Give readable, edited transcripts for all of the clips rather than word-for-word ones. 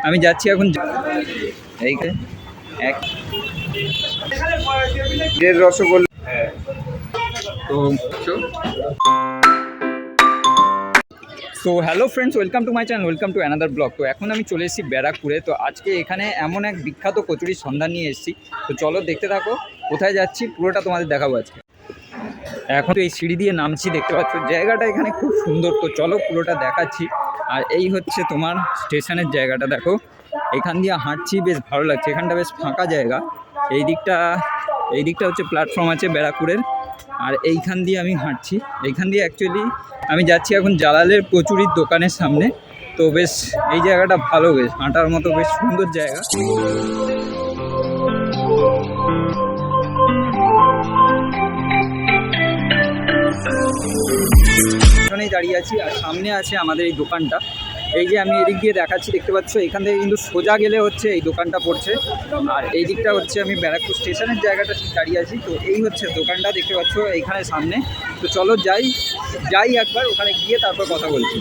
আমি যাচ্ছি এখন এই এক রসগোল্লা। তো hello friends, welcome to my channel, welcome to another blog. তো এখন আমি চলে এসেছি ব্যারাকপুরে। তো আজকে এখানে এমন এক বিখ্যাত কচুরির সন্ধান নিয়ে এসেছি। তো চলো দেখতে থাকো, কোথায় যাচ্ছি পুরোটা তোমাদের দেখাবো আজকে। এখন তো এই সিঁড়ি দিয়ে নামছি, দেখতে পাচ্ছ জায়গাটা এখানে খুব সুন্দর। তো চলো পুরোটা দেখাচ্ছি। আর এই হচ্ছে তোমার স্টেশনের জায়গাটা, দেখো এখান দিয়ে হাঁটছি, বেশ ভালো লাগছে। এখানটা বেশ ফাঁকা জায়গা। এই দিকটা হচ্ছে প্ল্যাটফর্ম আছে ব্যারাকপুরের। আর এইখান দিয়ে আমি হাঁটছি। এইখান দিয়ে অ্যাকচুয়ালি আমি যাচ্ছি এখন জালালের কচুরির দোকানের সামনে। তো বেশ এই জায়গাটা ভালো, বেশ হাঁটার মতো বেশ সুন্দর জায়গা। এখানেই দাঁড়িয়ে আছি আর সামনে আছে আমাদের এই দোকানটা। এই যে আমি এদিক দিয়ে দেখাচ্ছি, দেখতে পাচ্ছ এখান থেকে কিন্তু সোজা গেলে হচ্ছে এই দোকানটা পড়ছে। আর এই দিকটা হচ্ছে আমি ব্যারাকপুর স্টেশনের জায়গাটা ঠিক দাঁড়িয়ে আছি। তো এই হচ্ছে দোকানটা, দেখতে পাচ্ছ এইখানে সামনে। তো চলো যাই একবার ওখানে গিয়ে তারপর কথা বলছি।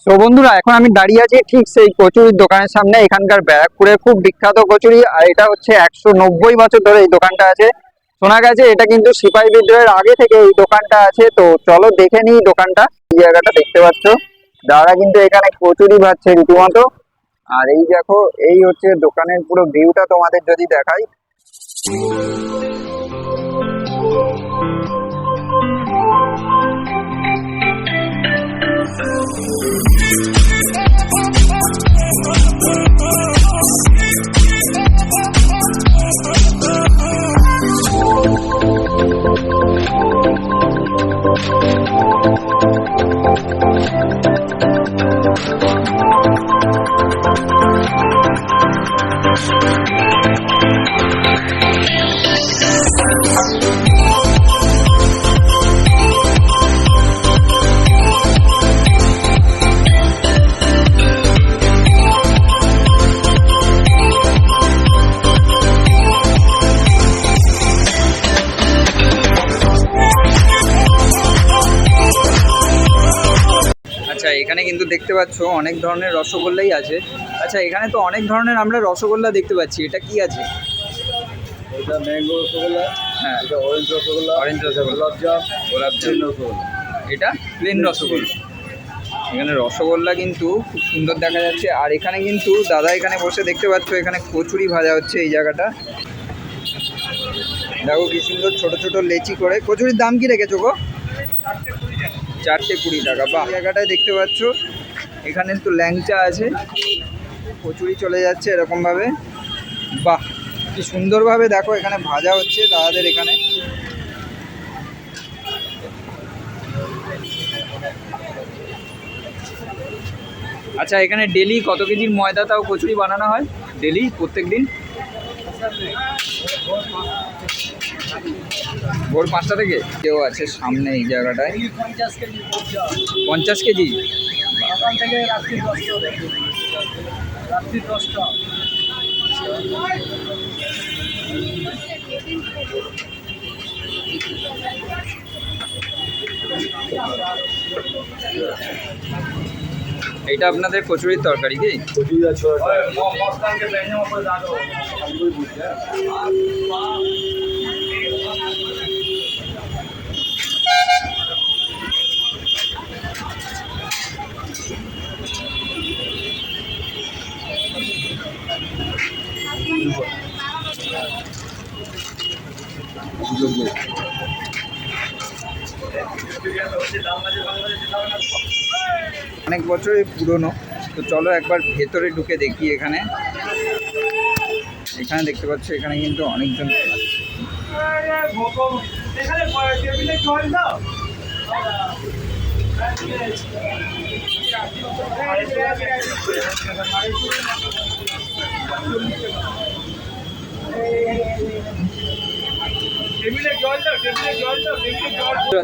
তো বন্ধুরা, এখন আমি দাঁড়িয়ে আছি ঠিক সেই কচুরির দোকানের সামনে। এখানকার ব্যারাকপুরে খুব বিখ্যাত কচুরি, আর এটা হচ্ছে 190 বছর ধরে এই দোকানটা আছে। শোনা গেছে এটা কিন্তু সিপাহী বিদ্রোহের আগে থেকে এই দোকানটা আছে। তো চলো দেখে নিই দোকানটা। এই জায়গাটা দেখতে পাচ্ছ, দাদা কিন্তু এখানে কচুরি ভাজছে রীতিমতো। আর এই দেখো, এই হচ্ছে দোকানের পুরো ভিউটা তোমাদের যদি দেখাই। আচ্ছা, এখানে কিন্তু দেখতে পাচ্ছ অনেক ধরনের রসগোল্লাই আছে। আচ্ছা, এখানে তো অনেক ধরনের আমরা রসগোল্লা দেখতে পাচ্ছি, এটা কি আছে? এটা ম্যাঙ্গো রসগোল্লা, হ্যাঁ, এটা অরেঞ্জ রসগোল্লা, গোলাপজাম, রসগোল্লা, এটা প্লেন রসগোল্লা। এখানে রসগোল্লা কিন্তু খুব সুন্দর দেখা যাচ্ছে। আর এখানে কিন্তু দাদা এখানে বসে, দেখতে পাচ্ছ এখানে কচুরি ভাজা হচ্ছে এই জায়গাটা। দেখো কি সুন্দর ছোট ছোট লেচি করে। কচুরির দাম কি রেখেছো গো? 4টে 20 টাকা। বাহ, জায়গাটায় দেখতে পাচ্ছ এখানে তো ল্যাংচা আছে, কচুরি চলে যাচ্ছে এরকমভাবে। বাহ, কি সুন্দরভাবে দেখো এখানে ভাজা হচ্ছে দাদাদের এখানে। আচ্ছা, এখানে ডেলি কত কেজির ময়দা তাও কচুরি বানানো হয় ডেলি, প্রত্যেক দিন? ভোর 5টা থেকে। কেউ আছে সামনে এই জায়গাটায় 50 কেজি। এটা আপনাদের কচুরির তরকারি কি? কচুরি আছে। অনেক বছরই পুরনো। তো চলো একবার ভেতরে ঢুকে দেখি। এখানে দেখতে পাচ্ছ এখানে কিন্তু অনেকজন।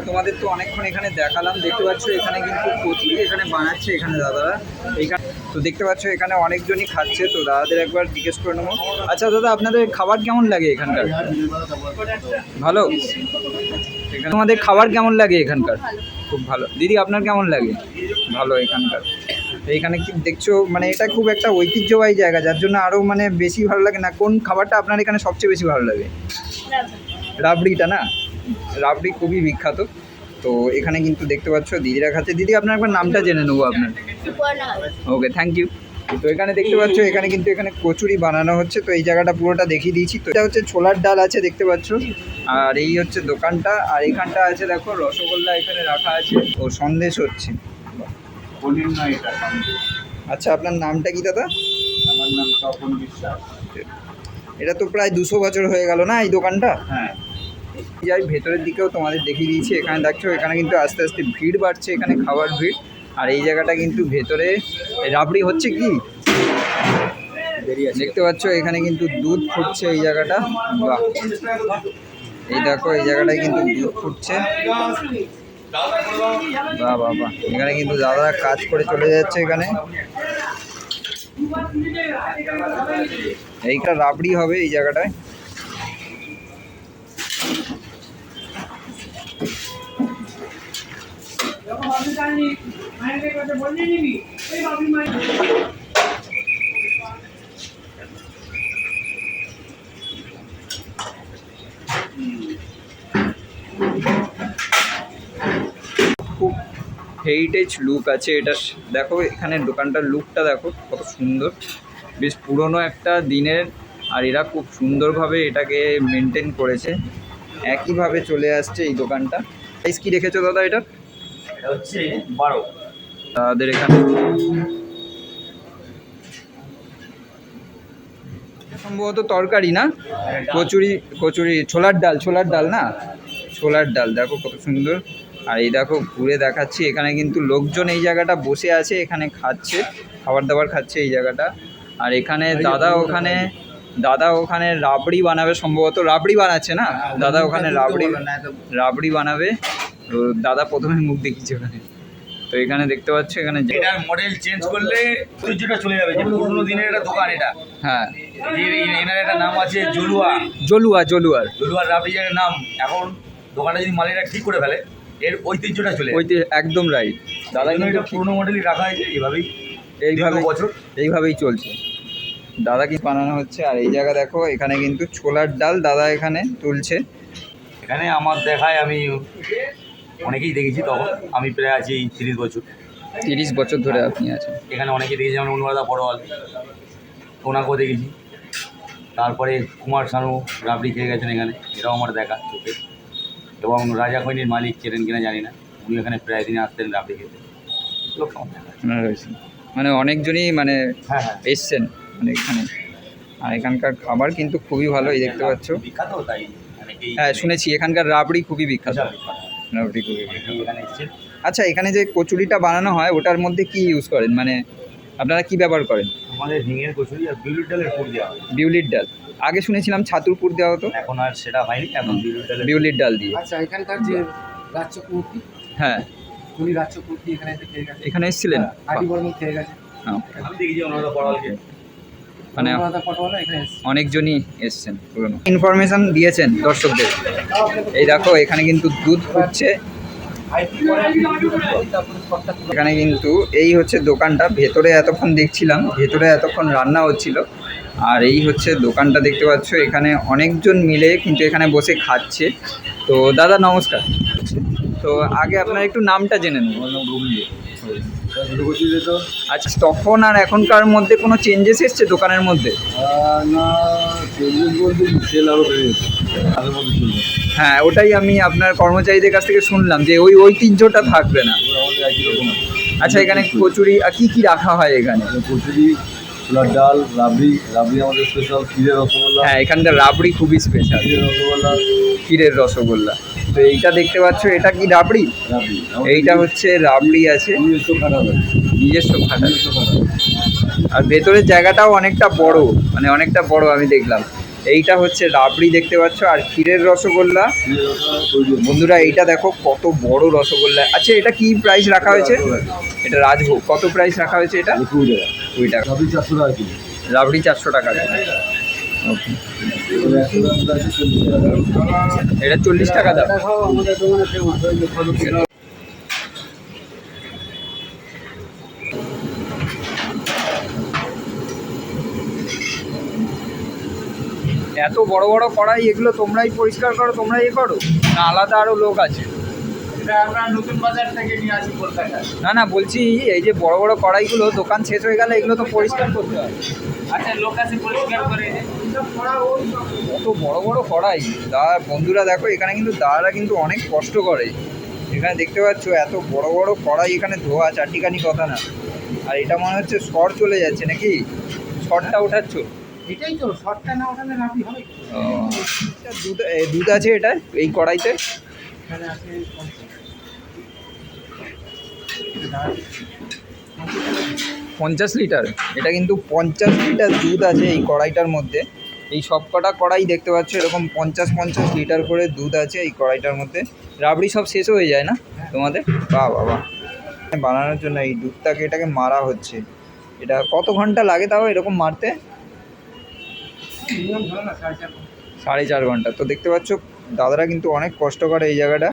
তোমাদের তো অনেকক্ষণ এখানে দেখালাম, দেখতে পাচ্ছ এখানে কিন্তু কচুরি এখানে বানাচ্ছে এখানে দাদারা। এইখানে তো দেখতে পাচ্ছ এখানে অনেকজনই খাচ্ছে। তো দাদাদের একবার জিজ্ঞেস করে নেবো। আচ্ছা দাদা, আপনাদের খাবার কেমন লাগে এখানকার? ভালো। এখানে তোমাদের খাবার কেমন লাগে এখানকার? খুব ভালো। দিদি, আপনার কেমন লাগে? ভালো এখানকার। এইখানে কি দেখছো, মানে এটা খুব একটা ঐতিহ্যবাহী জায়গা, যার জন্য আরও মানে বেশি ভালো লাগে না। কোন খাবারটা আপনার এখানে সবচেয়ে বেশি ভালো লাগে? রাবড়িটা না, রাবড়ি খুবই বিখ্যাত। তো এখানে কিন্তু দেখতে পাচ্ছ দিদিরা খাচ্ছে। দিদি আপনার একবার নামটা জেনে নেবো আপনার। ওকে, থ্যাংক ইউ। তো এখানে দেখতে পাচ্ছ এখানে কিন্তু এখানে কচুরি বানানো হচ্ছে। তো এই জায়গাটা পুরোটা দেখিয়ে দিয়েছি। তো এটা হচ্ছে ছোলার ডাল আছে দেখতে পাচ্ছ, আর এই হচ্ছে দোকানটা। আর এখানটা আছে দেখো রসগোল্লা এখানে রাখা আছে, ও সন্দেশ হচ্ছে। পনির না এটা। আচ্ছা, আপনার নামটা কি দাদা? আমার নাম তপন বিশ্বাস। এটা তো প্রায় 200 বছর হয়ে গেল না এই দোকানটা? হ্যাঁ। যাই ভেতরের দিকেও তোমাদের দেখিয়ে দিয়েছি। এখানে দেখছো এখানে কিন্তু আস্তে আস্তে ভিড় বাড়ছে, এখানে খাওয়ার ভিড়। আর এই জায়গাটা কিন্তু ভেতরে রাবড়ি হচ্ছে কি দেখতে পাচ্ছ, এখানে কিন্তু দুধ ফুটছে এই জায়গাটা। বাহ, এই দেখো এই জায়গাটায় কিন্তু দুধ ফুটছে। বাহ বাহ বাহ, এখানে কিন্তু দাদা কাজ করে চলে যাচ্ছে। এখানে এইটা রাবড়ি হবে এই জায়গাটায়। খুব হেরিটেজ লুক আছে এটা, দেখো এখানে দোকানটার লুকটা দেখো কত সুন্দর, বেশ পুরনো একটা দিনের। আর এরা খুব সুন্দরভাবে এটাকে মেনটেন করেছে, একইভাবে চলে আসছে এই দোকানটা। প্রাইস কি রেখেছো দাদা এটার? এটা হচ্ছে 12। তাদের এখানে সম্ভবত তরকারি না, কচুরি, কচুরি ছোলার ডাল না, ছোলার ডাল দেখো কত সুন্দর। আর এই দেখো ঘুরে দেখাচ্ছি, এখানে কিন্তু লোকজন এই জায়গাটা বসে আছে, এখানে খাচ্ছে, খাবার দাবার খাচ্ছে এই জায়গাটা। আর এখানে দাদা ওখানে রাবড়ি বানাবে, সম্ভবত রাবড়ি বানাচ্ছে না দাদা, ওখানে রাবড়ি বানাবে। তো দাদা প্রথমে মুখ দেখিয়েছে ওখানে। তো এখানে দেখতে পাচ্ছ এখানে এটার মডেল চেঞ্জ করলে ঐতিহ্যটা চলে যাবে, যে পুরোনো দিনের একটা দোকান এটা। হ্যাঁ, এনার একটা নাম আছে জলুয়ার রাবড়ি এর নাম। এখন দোকানটা যদি মালিকরা ঠিক করে ফেলে, এর ঐতিহ্যটা চলে যাবে। একদম রাইট দাদা, কিন্তু কিন্তু এটা পুরোনো মডেলই রাখা হয়েছে এইভাবেই চলছে। দাদা কি বানানো হচ্ছে। আর এই জায়গা দেখো এখানে কিন্তু ছোলার ডাল দাদা এখানে তুলছে। এখানে আমার দেখায় আমি অনেকেই দেখেছি, তখন আমি প্রায় আছি 30 বছর। 30 বছর ধরে আপনি আছেন এখানে অনেকেই দেখেছি, যেমন অনুরাধা পরোয়াল, ওনাকেও দেখেছি। তারপরে কুমার শানু রাবড়ি খেয়ে গেছেন এখানে, এটাও আমার দেখা চোখে। এবং রাজা খৈনির মালিক চেনেন কিনা জানি না, উনি এখানে প্রায় দিনে আসতেন রাবড়ি খেতে। মানে অনেকজনই মানে হ্যাঁ এসছেন মানে এখানে। আর এখানকার খাবার কিন্তু খুবই ভালো, এই দেখতে পাচ্ছ। বিখ্যাত তাই হ্যাঁ শুনেছি, এখানকার রাবড়ি খুবই বিখ্যাত। রাবড়ি খুবই বিখ্যাত। এখানে এসছেন। আচ্ছা, এখানে যে কচুরিটা বানানো হয় ওটার মধ্যে কি ইউজ করেন, মানে আপনারা কি ব্যবহার করেন? আমাদের ঝিঙের কচুরি আর বিউলির ডালের পুর দেওয়া হয়। বিউলির ডাল, আগে শুনেছিলাম ছাতুর পুর দেওয়া হতো, এখন আর সেটা হয়নি, এখন বিউলির ডাল দিয়ে। আচ্ছা, এখানকার যে রাজ্যকুর্তি, হ্যাঁ উনি রাজ্যকুর্তি এখানে খেয়ে গেছে, এখানে এসেছিলেন? আটি বর্মন খেয়ে গেছে, আমি দেখেছি অনুরাধা পরোয়ালকে। মানে অনুরাধা পটোয়ালা এখানে এসেছে। অনেকজনই এসছেন, পুরনো ইনফরমেশন দিয়েছেন দর্শকদের। এই দেখো এখানে কিন্তু দুধ ফুটছে। এখানে কিন্তু এই হচ্ছে দোকানটা, ভেতরে এতক্ষণ দেখছিলাম, ভেতরে এতক্ষণ রান্না হচ্ছিল। আর এই হচ্ছে দোকানটা দেখতে পাচ্ছ, এখানে অনেকজন মিলে কিন্তু এখানে বসে খাচ্ছে। তো দাদা নমস্কার। তো আগে আপনার একটু নামটা জেনে নেব। আচ্ছা, তখন আর এখনকার মধ্যে কোনো চেঞ্জেস এসছে দোকানের মধ্যে? না, চেঞ্জেস বলতে সেল আরও বেড়ে গেছে, আগের মতো চলবে। হ্যাঁ, ওটাই আমি আপনার কর্মচারীদের কাছ থেকে শুনলাম যে ওই ঐতিহ্যটা থাকবে না। আমাদের একই রকম আছে। আচ্ছা, এখানে কচুরি আর কি রাখা হয় এখানে? কচুরি, ছোলার ডাল, রাবড়ি আমাদের স্পেশাল, ক্ষীরের রসগোল্লা। হ্যাঁ, এখানকার রাবড়ি খুবই স্পেশাল, ক্ষীরের রসগোল্লা। তো এইটা দেখতে পাচ্ছ, এটা কি রাবড়ি? এইটা হচ্ছে রাবড়ি আছে, নিজস্ব খাটা। আর ভেতরের জায়গাটাও অনেকটা বড়, মানে অনেকটা বড় আমি দেখলাম। এইটা হচ্ছে রাবড়ি দেখতে পাচ্ছ, আর ক্ষীরের রসগোল্লা। বন্ধুরা এইটা দেখো কত বড় রসগোল্লা। আচ্ছা, এটা কি প্রাইস রাখা হয়েছে? এটা রাজভোগ, কত প্রাইস রাখা হয়েছে এটা? 20 টাকা। রাবড়ি 400 টাকা। ওকে, এটা 40 টাকা দাম। এত বড় বড় কড়াই, এগুলো তোমরাই পরিষ্কার করো, তোমরাই করো না আলাদা আরও লোক আছে? আমরা নতুন বাজার থেকে নিয়ে আসি কলকাতা। না বলছি এই যে বড় বড় কড়াইগুলো দোকান শেষ হয়ে গেলে এগুলো তো পরিষ্কার করতে হয়। আচ্ছা, লোক আছে পরিষ্কার করে। কত বড় বড় কড়াই দাদা, বন্ধুরা দেখো এখানে কিন্তু দাদারা কিন্তু অনেক কষ্ট করে। এখানে দেখতে পাচ্ছ এত বড় বড় কড়াই, এখানে ধোয়া চারটিখানি কথা না। আর এটা মনে হচ্ছে সর চলে যাচ্ছে নাকি? সরটা ওঠাচ্ছ? এটাই তো শর্টটা না ওঠালে রাবড়ি হবে। দুধ আছে এটা এই কড়াইতে? এখানে আছে 50 লিটার। এটা কিন্তু 50 লিটার দুধ আছে এই কড়াইটার মধ্যে। এই সব কটা কড়াই দেখতে পাচ্ছ এরকম 50 লিটার করে দুধ আছে এই কড়াইটার মধ্যে। রাবড়ি সব শেষ হয়ে যায় না তোমাদের? বাহ বাবা। বানানোর জন্য এই দুধটাকে এটাকে মারা হচ্ছে। এটা কত ঘন্টা লাগে তাও এরকম মারতে? মিনিমাম ধরো না 4.5 4.5 ঘন্টা। তো দেখতে পাচ্ছ দাদারা কিন্তু অনেক কষ্ট করে এই জায়গাটা।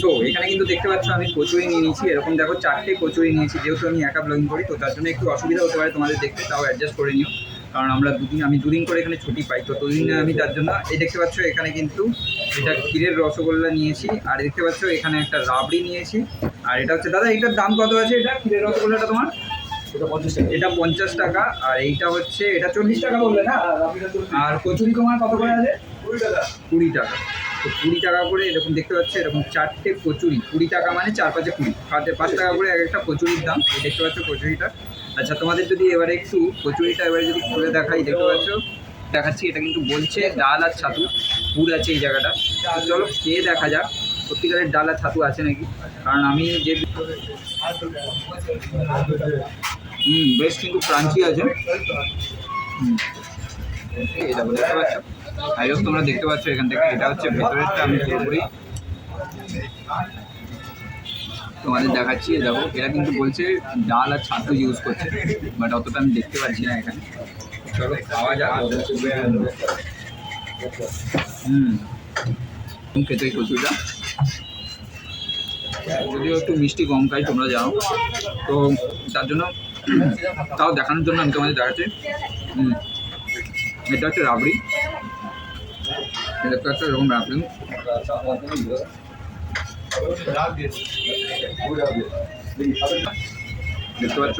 তো এখানে কিন্তু দেখতে পাচ্ছ আমি কচুরি নিয়ে নিয়েছি, এরকম দেখো 4টে কচুরি নিয়েছি। যেহেতু আমি একা ব্লগিং করি তো তার জন্য একটু অসুবিধা হতে পারে তোমাদের দেখতে, তাও অ্যাডজাস্ট করে নিও। কারণ আমি দুদিন করে এখানে ছুটি পাই, তো দুদিনে আমি তার জন্য এই দেখতে পাচ্ছ এখানে কিন্তু এটা ক্ষীরের রসগোল্লা নিয়েছি। আর দেখতে পাচ্ছ এখানে একটা রাবড়ি নিয়েছি। আর এটা হচ্ছে দাদা এটার দাম কত আছে? এটা ক্ষীরের রসগোল্লাটা তোমার এটা 50 টাকা। এটা 50 টাকা। আর এইটা হচ্ছে এটা 40 টাকা বললে না? আর কচুরি তোমার কত করে আছে? 20 টাকা। তো 20 টাকা করে এরকম দেখতে পাচ্ছ এরকম 4টে কচুরি। 20 টাকা মানে 4 5 20, 5 টাকা করে এক একটা কচুরির দাম। এই দেখতে পাচ্ছ কচুরিটা। আচ্ছা তোমাদের যদি এবারে একটু কচুরিটা এবারে যদি খুলে দেখাই, দেখতে পাচ্ছ দেখাচ্ছি। এটা কিন্তু বলছে ডাল আর ছাতু পুর আছে এই জায়গাটা। তো চলো খেয়ে দেখা যাক সত্যিকারের ডাল আর ছাতু আছে নাকি। কারণ আমি যে বেশ কিন্তু ক্রাঞ্চি আছে। এটা দেখতে পাচ্ছ, আই হোপ তোমরা দেখতে পাচ্ছ এখান থেকে। এটা হচ্ছে ভেতরেরটা, আমি পুরোপুরি তোমাদের দেখাচ্ছি। দেখো এরা কিন্তু বলছে ডাল আর ছাতু ইউজ করছে, বাট অতটা আমি দেখতে পাচ্ছি না এখানে। চলো খাওয়া যাক। খেতে এই কচুরিটা যদিও একটু মিষ্টি কম খাই তোমরা জানো, তো তার জন্য তাও দেখানোর জন্য আমি তোমাদের দেখাচ্ছি। এটা হচ্ছে রাবড়ি, এটা একটা এরকম রাবড়ি। দেখতে পাচ্ছ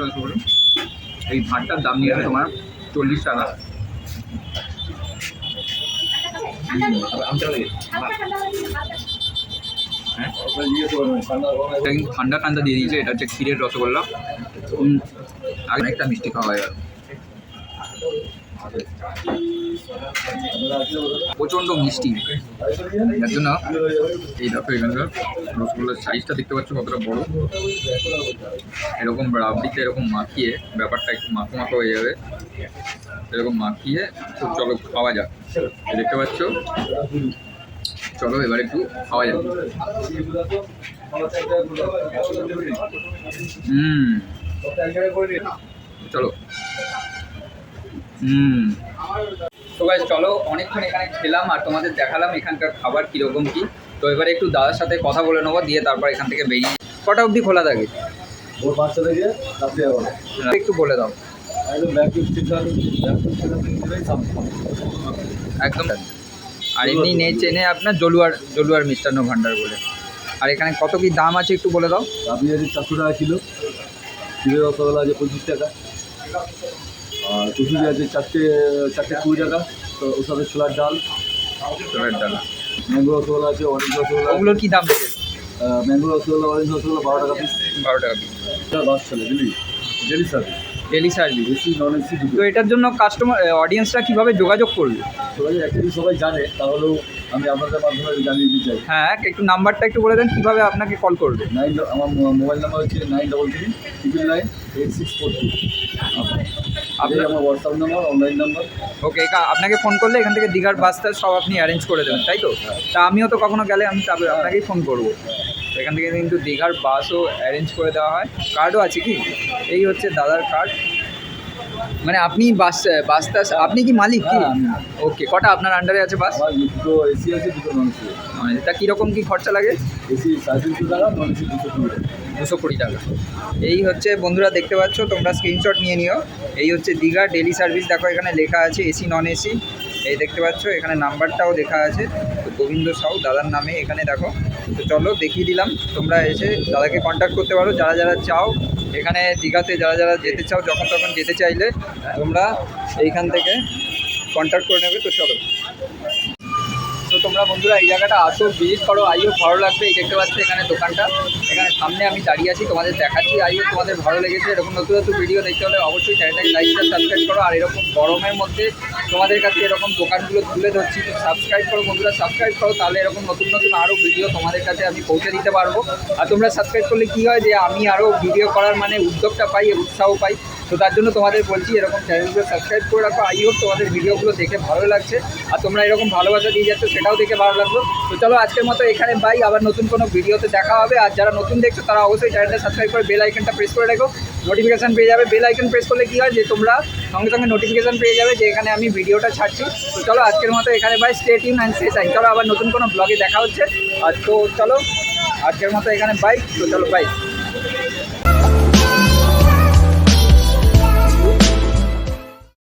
এই ভাতটার দাম নিয়েছে তোমার 40 টাকা। এটা কিন্তু ঠান্ডা ঠান্ডা দিয়ে দিয়েছে। এটা হচ্ছে ক্ষীরের রসগোল্লা। আর একটা মিষ্টি খাওয়া হয়। প্রচণ্ড মিষ্টি, যার জন্য এই দেখো এখানকার রসগোল্লার সাইজটা দেখতে পাচ্ছ কতটা বড়। এরকম রাবড়িতে এরকম মাখিয়ে ব্যাপারটা একটু মাখো মাখো হয়ে যাবে, এরকম মাখিয়ে। তো চলো খাওয়া যাক। দেখতে পাচ্ছ, চলো এবার একটু খাওয়া যাক। চলো। তো গাইস চলো, অনেকক্ষণ এখানে খেলাম আর তোমাদের দেখালাম এখানকার খাবার কীরকম কী। তো এবারে একটু দাদার সাথে কথা বলে নেবো, দিয়ে তারপর এখান থেকে বেরিয়ে। কটা অবধি খোলা থাকে? ওর বাচ্চা থেকে রাত্রি 11টা। একটু বলে দাও। একদম। আর এমনি চেনে আপনার জলুয়ার মিষ্টান্ন ভাণ্ডার বলে। আর এখানে কত কি দাম আছে একটু বলে দাও। আপনি আছে 400 টাকা কিলো, ক্ষীরের রসগোল্লা আছে 25 টাকা, আর কচুরি আছে চারটে 20 টাকা। তো ওর সাথে ছোলার ডাল, ম্যাঙ্গো রসগোল্লা আছে, অরেঞ্জ রসগোল্লা। ওগুলোর কী দাম রেখেছে? ম্যাঙ্গো রসগোল্লা, অরেঞ্জ রসগোল্লা 12 টাকা পিস। 12 টাকা পিস। এটা বাস চলে বুঝলি, daily service. Daily service. AC non AC তো দুটো। এটার জন্য কাস্টমার অডিয়েন্সরা কীভাবে যোগাযোগ করবে? সবাই অ্যাকচুয়ালি সবাই জানে, তাহলেও আমি আপনাদের মাধ্যমে জানিয়ে দিতে চাই। হ্যাঁ একটু নাম্বারটা একটু বলে দেন কীভাবে আপনাকে কল করবে। আমার মোবাইল নাম্বার হচ্ছে 93398642। আপনার আমার হোয়াটসঅ্যাপ নাম্বার, অনলাইন নাম্বার। ওকে, আপনাকে ফোন করলে এখান থেকে দীঘার বাসটা সব আপনি অ্যারেঞ্জ করে দেবেন, তাই তো? তা আমিও তো কখনো গেলে আমি তবে আপনাকেই ফোন করবো। এখান থেকে কিন্তু দীঘার বাসও অ্যারেঞ্জ করে দেওয়া হয়। কার্ডও আছে কি? এই হচ্ছে দাদার কার্ড। মানে আপনি বাসটা আপনি কি মালিক কি? হ্যাঁ, আমি। ওকে, কটা আপনার আন্ডারে আছে বাস? আমার দুটো এসি আছে, দুটো নন এসি। তা কীরকম কী খরচা লাগে? এসি 350 টাকা, নন এসি 220 টাকা। 220 টাকা। এই হচ্ছে বন্ধুরা, দেখতে পাচ্ছ তোমরা, স্ক্রিনশট নিয়ে নিও। এই হচ্ছে দীঘা ডেলি সার্ভিস, দেখো এখানে লেখা আছে এসি নন এসি। এই দেখতে পাচ্ছ এখানে নাম্বারটাও লেখা আছে, তো গোবিন্দ সাউ দাদার নামে এখানে দেখো। তো চলো দেখিয়ে দিলাম, তোমরা এসে দাদাকে কন্ট্যাক্ট করতে পারো যারা যারা চাও এখানে দীঘাতে, যারা যারা যেতে চাও যখন তখন যেতে চাইলে তোমরা এইখান থেকে কন্ট্যাক্ট করে নেবে। তো চলো, তো তোমরা বন্ধুরা এই জায়গাটা আসো, ভিজিট করো, আইও ভালো লাগবে। এই দেখতে পাচ্ছ এখানে দোকানটা, এখানে সামনে আমি দাঁড়িয়ে আছি, তোমাদের দেখাচ্ছি। আইও তোমাদের ভালো লেগেছে, এরকম নতুন নতুন ভিডিও দেখতে হলে অবশ্যই চ্যানেলটাকে লাইক আর সাবস্ক্রাইব করো। আর এরকম গরমের মধ্যে তোমাদের কাছে এরকম দোকানগুলো তুলে ধরছি, তো সাবস্ক্রাইব করো বন্ধুরা, সাবস্ক্রাইব করো, তাহলে এরকম নতুন নতুন আরও ভিডিও তোমাদের কাছে আমি পৌঁছে দিতে পারবো। আর তোমরা সাবস্ক্রাইব করলে কী হয় যে আমি আরও ভিডিও করার মানে উদ্যোগটা পাই, উৎসাহ পাই। তো তার জন্য তোমাদের বলছি এরকম চ্যানেলগুলো সাবস্ক্রাইব করে রাখো। আই হোপ তোমাদের ভিডিওগুলো দেখে ভালো লাগছে, আর তোমরা এরকম ভালোবাসা দিয়ে যাচ্ছ সেটাও দেখে ভালো লাগলো। তো চলো আজকের মতো এখানে বাই, আবার নতুন কোনো ভিডিওতে দেখা হবে। আর যারা নতুন দেখছো তারা অবশ্যই চ্যানেলটা সাবস্ক্রাইব করে বেল আইকনটা প্রেস করে রাখো, নোটিফিকেশান পেয়ে যাবে। বেল আইকন প্রেস করলে কী হয় যে তোমরা সঙ্গে সঙ্গে নোটিফিকেশান পেয়ে যাবে যে এখানে আমি ভিডিওটা ছাড়ছি। তো চলো আজকের মতো এখানে bye, stay tune and stay sign. চলো আবার নতুন কোনো ব্লগে দেখা হচ্ছে। আর তো চলো আজকের মতো এখানে বাই, তো চলো বাই।